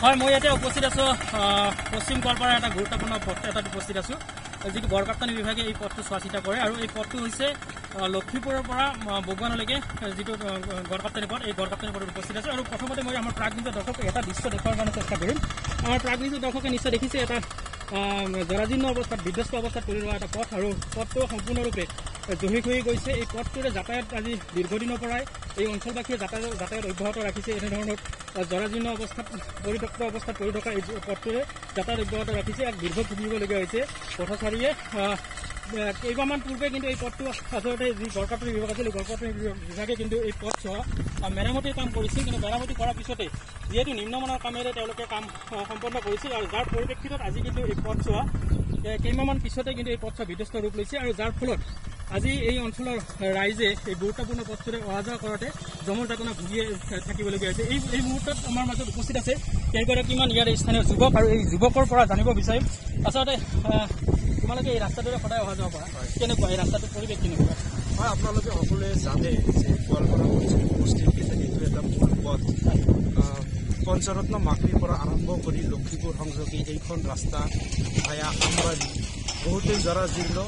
হয়, মই ইয়াতে উপস্থিত আছোঁ। পশ্চিম গোৱালপাৰাৰ এটা গুৰুত্বপূৰ্ণ পথ এটাত উপস্থিত আছোঁ, যিটো গড়কাপ্তানি বিভাগে এই পথটো চোৱা চিতা কৰে। আৰু এই পথটো হৈছে লক্ষীপুৰৰ পৰা বগুৱানলৈকে যিটো গড়কাপ্তানি পথ, এই গড়কাপ্তানি পথত উপস্থিত আছোঁ। আৰু প্ৰথমতে মই আমাৰ প্ৰাক নিউজৰ দৰ্শকক এটা দৃশ্য দেখুৱাৰ কাৰণে চেষ্টা কৰিম। আমাৰ প্ৰাক নিউজৰ দৰ্শকে নিশ্চয় দেখিছে এটা জৰাজীৰ্ণ অৱস্থাত, বিধ্বস্ত অৱস্থাত পৰি ৰোৱা এটা পথ, আৰু পথটো সম্পূৰ্ণৰূপে জহি খহি গৈছে। এই পথটোৰে যাতায়াত আজি দীৰ্ঘদিনৰ পৰাই এই অঞ্চলবাসীয়ে যাতায়াত অব্যাহত ৰাখিছে। এনেধৰণৰ জৰাজীৰ্ণ অৱস্থাত, পৰিত্যক্ত অৱস্থাত পৰি থকা এই পথটোৰে যাতায়াত অব্যাহত ৰাখিছে। এক দীৰ্ঘ ভুগিবলগীয়া হৈছে পথচাৰীয়ে। কেইবামান পূৰ্বে কিন্তু এই পথটো আচলতে যি গড়কাপ্তানি বিভাগ আছিল, গড়কাপ্তানি বিভাগে কিন্তু এই পথ মেৰামতিৰ কাম কৰিছিল। কিন্তু মেৰামতি কৰাৰ পিছতে যিহেতু নিম্নমানৰ কামেৰে তেওঁলোকে কাম সম্পন্ন কৰিছিল, আৰু যাৰ পৰিপ্ৰেক্ষিতত আজি কিন্তু এই পথছোৱা কেইমাহমান পিছতে কিন্তু এই পথছোৱা বিধ্বস্ত ৰূপ লৈছে। আৰু যাৰ ফলত আজি এই অঞ্চলৰ ৰাইজে এই গুৰুত্বপূৰ্ণ পথটোৰে অহা যোৱা কৰাতে জমৰ যাতনা ভুগিয়ে থাকিবলগীয়া হৈছে। এই মুহূৰ্তত আমাৰ মাজত উপস্থিত আছে কেইগৰাকীমান ইয়াৰ স্থানীয় যুৱক, আৰু এই যুৱকৰ পৰা জানিব বিচাৰিম আচলতে তোমালোকে এই ৰাস্তাটোৰে সদায় অহা যোৱা কৰা, কেনেকুৱা এই ৰাস্তাটোৰ পৰিৱেশ কেনেকুৱা? হয়, আপোনালোকে সকলোৱে জানে যে গোৱালপাৰা সমষ্টিৰ এইটো এটা মূল পথ। পঞ্চৰত্ন মাকৰিৰ পৰা আৰম্ভ কৰি লক্ষীপুৰ সংযোগী এইখন ৰাস্তা ভায়া আমবাৰী বহুতেই জৰাজীৰ্ণ।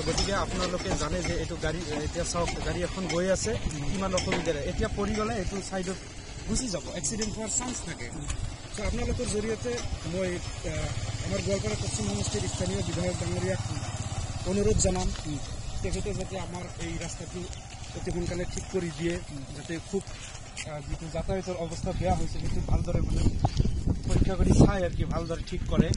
গতিকে আপোনালোকে জানে যে এইটো গাড়ী, এতিয়া চাওক গাড়ী এখন গৈ আছে কিমান অসুবিধাৰে, এতিয়া পৰি গ'লে এইটো ছাইডত গুচি যাব, এক্সিডেণ্ট হোৱাৰ চান্স থাকে। চ' আপোনালোকৰ জৰিয়তে মই আমাৰ গোৱালপাৰা পশ্চিম সমষ্টিৰ স্থানীয় বিধায়ক ডাঙৰীয়াক অনুৰোধ জনাম, তেখেতে যাতে আমাৰ এই ৰাস্তাটো অতি সোনকালে ঠিক কৰি দিয়ে, যাতে খুব যিটো যাতায়াতৰ অৱস্থা বেয়া হৈছে সেইটো ভালদৰে মানে পৰীক্ষা কৰি চাই আৰু কি ভালদৰে ঠিক কৰে।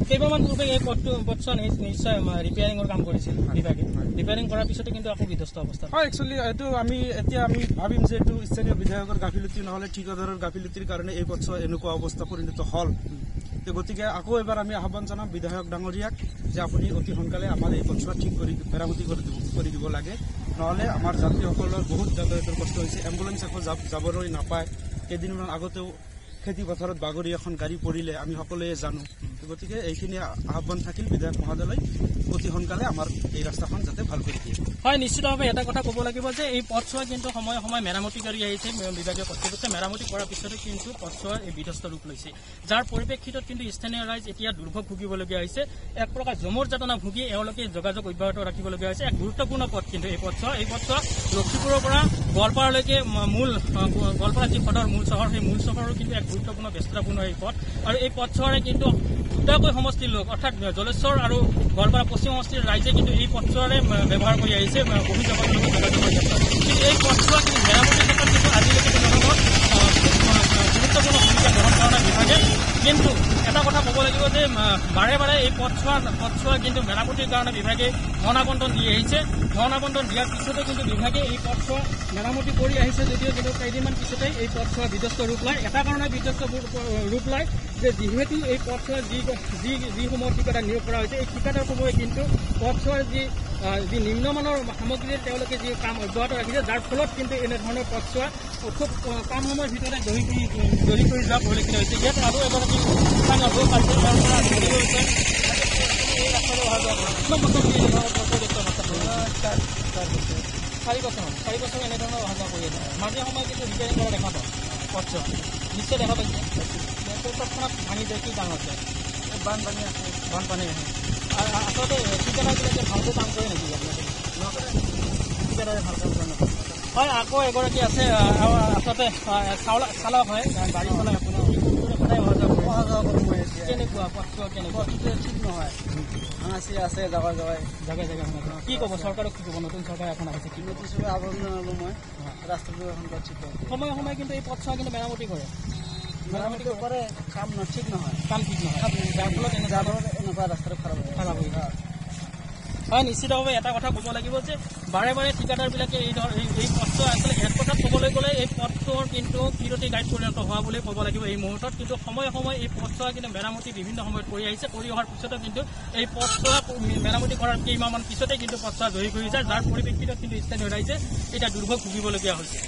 কেইবামান পূৰ্বে এই পথছোৱা নিশ্চয় ৰিপেয়াৰিঙৰ কাম কৰিছিল বিভাগে। ৰিপেয়াৰিং কৰাৰ পিছতে কিন্তু আকৌ বিধ্বস্ত অৱস্থা। হয়, একচুৱেলি এইটো আমি ভাবিম যে এইটো স্থানীয় বিধায়কৰ গাফিলতি নহ'লে ঠিকাদাৰৰ গাফিলতিৰ কাৰণে এই পথছোৱা এনেকুৱা অৱস্থা পৰিণত হ'ল। গতিকে আকৌ এবাৰ আমি আহ্বান জনাম বিধায়ক ডাঙৰীয়াক যে আপুনি অতি সোনকালে আমাৰ এই পথছোৱা ঠিক কৰি মেৰামতি কৰি দিব লাগে, নহ'লে আমাৰ যাত্ৰীসকলৰ বহুত যাতায়াতৰ কষ্ট হৈছে। এম্বুলেঞ্চ আকৌ যাবলৈ নাপায়। কেইদিনমান আগতেও খেতি পথাৰত বাগৰি এখন গাড়ী পৰিলে আমি সকলোৱে জানো। গতিকে এইখিনি আহ্বান থাকিল বিধায়ক মহোদয়লৈ অতি সোনকালে আমাৰ এই ৰাস্তাখন যাতে ভাল কৰি দিয়ে। হয়, নিশ্চিতভাৱে এটা কথা ক'ব লাগিব যে এই পথছোৱা কিন্তু সময়ে সময়ে মেৰামতি কৰি আহিছে বিভাগীয় কৰ্তৃপক্ষে। মেৰামতি কৰাৰ পিছতো কিন্তু পথছোৱা এই বিধ্বস্ত ৰূপ লৈছে, যাৰ পৰিপ্ৰেক্ষিতত কিন্তু স্থানীয় ৰাইজ এতিয়া দুৰ্ভোগ ভুগিবলগীয়া হৈছে। এক প্ৰকাৰ জমৰ যাতনা ভুগি এওঁলোকে যোগাযোগ অব্যাহত ৰাখিবলগীয়া হৈছে। এক গুৰুত্বপূৰ্ণ পথ কিন্তু এই পথছোৱা লক্ষীপুৰৰ পৰা গোৱালপাৰালৈকে গোৱালপাৰা যি সদৰ মূল চহৰ, সেই মূল চহৰৰ কিন্তু এক গুৰুত্বপূৰ্ণ ব্যস্ততাপূৰ্ণ এই পথ। আৰু এই পথছোৱাৰে কিন্তু দুটাকৈ সমষ্টিৰ লোক, অৰ্থাৎ জলেশ্বৰ আৰু গোৱালপাৰা পশ্চিম সমষ্টিৰ ৰাইজে কিন্তু এই পথছোৱাৰে ব্যৱহাৰ কৰি আহিছে বহিৰ্জাগতৰ লগত যোগাযোগৰ ক্ষেত্ৰত। কিন্তু এই পথছোৱা কিন্তু মেৰামতিৰ ক্ষেত্ৰত কিন্তু আজিলৈকে জনগণৰ গুৰুত্বপূৰ্ণ ভূমিকা গ্ৰহণ কৰা নাই বিভাগে। কিন্তু এটা কথা ক'ব লাগিব যে বাৰে বাৰে এই পথছোৱা কিন্তু মেৰামতিৰ কাৰণে বিভাগে ধন আবণ্টন দি আহিছে। ধন আবণ্টন দিয়াৰ পিছতে কিন্তু বিভাগে এই পথছোৱা মেৰামতি কৰি আহিছে যদিও কিন্তু কেইদিনমান পিছতেই এই পথছোৱা বিধ্বস্ত ৰূপ লয়। এটা কাৰণে বিধ্বস্ত ৰূপ লয় যে যিহেতু এই পথছোৱা যিসমূহ ঠিকাদাৰ নিয়োগ কৰা হৈছে, এই ঠিকাদাৰসমূহে কিন্তু পথছোৱাৰ যি নিম্নমানৰ সামগ্ৰীৰে তেওঁলোকে যি কাম অব্যাহত ৰাখিছে, যাৰ ফলত কিন্তু এনেধৰণৰ পথছোৱা খুব কম সময়ৰ ভিতৰতে দহি কৰি যোৱা পৰিলক্ষিত হৈছে। ইয়াত আৰু এগৰাকী স্থানীয় লোক আছে, তাৰ পৰা এই ৰাস্তালৈ অহা যোৱা কৰা কিমান বছৰ চাৰি বছৰ এনেধৰণৰ অহা যোৱা কৰি আছে। মাজে সময়ে কিন্তু ৰিপেয়াৰিং কৰা দেখা পাওঁ পথছোৱা, নিশ্চয় দেখা পাইছে। তৎক্ষণাত ভাঙি যায়, কি ডাঙৰ যায় বানপানী আহে। আচলতে ঠিকাদাৰবিলাকে ভালকৈ কাম কৰে নেকি আপোনালোকে? ঠিকাদাৰে ভাল কাম কৰে নেকি? হয়, আকৌ এগৰাকী আছে, আচলতে চালক হয়, গাড়ী চলাই আপুনি সদায় অহা যোৱা কৰোঁ মই। কেনেকুৱা পথছোৱা কেনেকুৱা? ঠিক নহয়, ভাঙাচি আছে জেগাই কি ক'ব চৰকাৰক? কি ক'ব নতুন চৰকাৰ এখন আহিছে, কি নটিচ আবেদন জনালোঁ মই ৰাস্তাটো এখন ঠিক হয়। সময়ে সময়ে কিন্তু এই পথছোৱা কিন্তু মেৰামতি কৰে কাম ঠিক নহয়, যাৰ ফলত এনেকুৱা ৰাস্তাটো খাৰাপ হৈ যায়। হয়, নিশ্চিতভাৱে এটা কথা ক'ব লাগিব যে বাৰে বাৰে ঠিকাদাৰবিলাকে এই পথটো আচলতে এক কথাত ক'বলৈ গ'লে এই পথটোৰ কিন্তু কিৰতি গাইড পৰিণত হোৱা বুলি ক'ব লাগিব এই মুহূৰ্তত। কিন্তু সময়ে সময়ে এই পথছোৱা কিন্তু মেৰামতি বিভিন্ন সময়ত কৰি আহিছে। কৰি অহাৰ পিছতো কিন্তু এই পথছোৱা মেৰামতি কৰাৰ কেইমাহমান পিছতে কিন্তু পথছোৱা জয়ী কৰি যায়, যাৰ পৰিপ্ৰেক্ষিতত কিন্তু স্থানীয় ৰাইজে এতিয়া দুৰ্ভোগ ভুগিবলগীয়া হৈছে।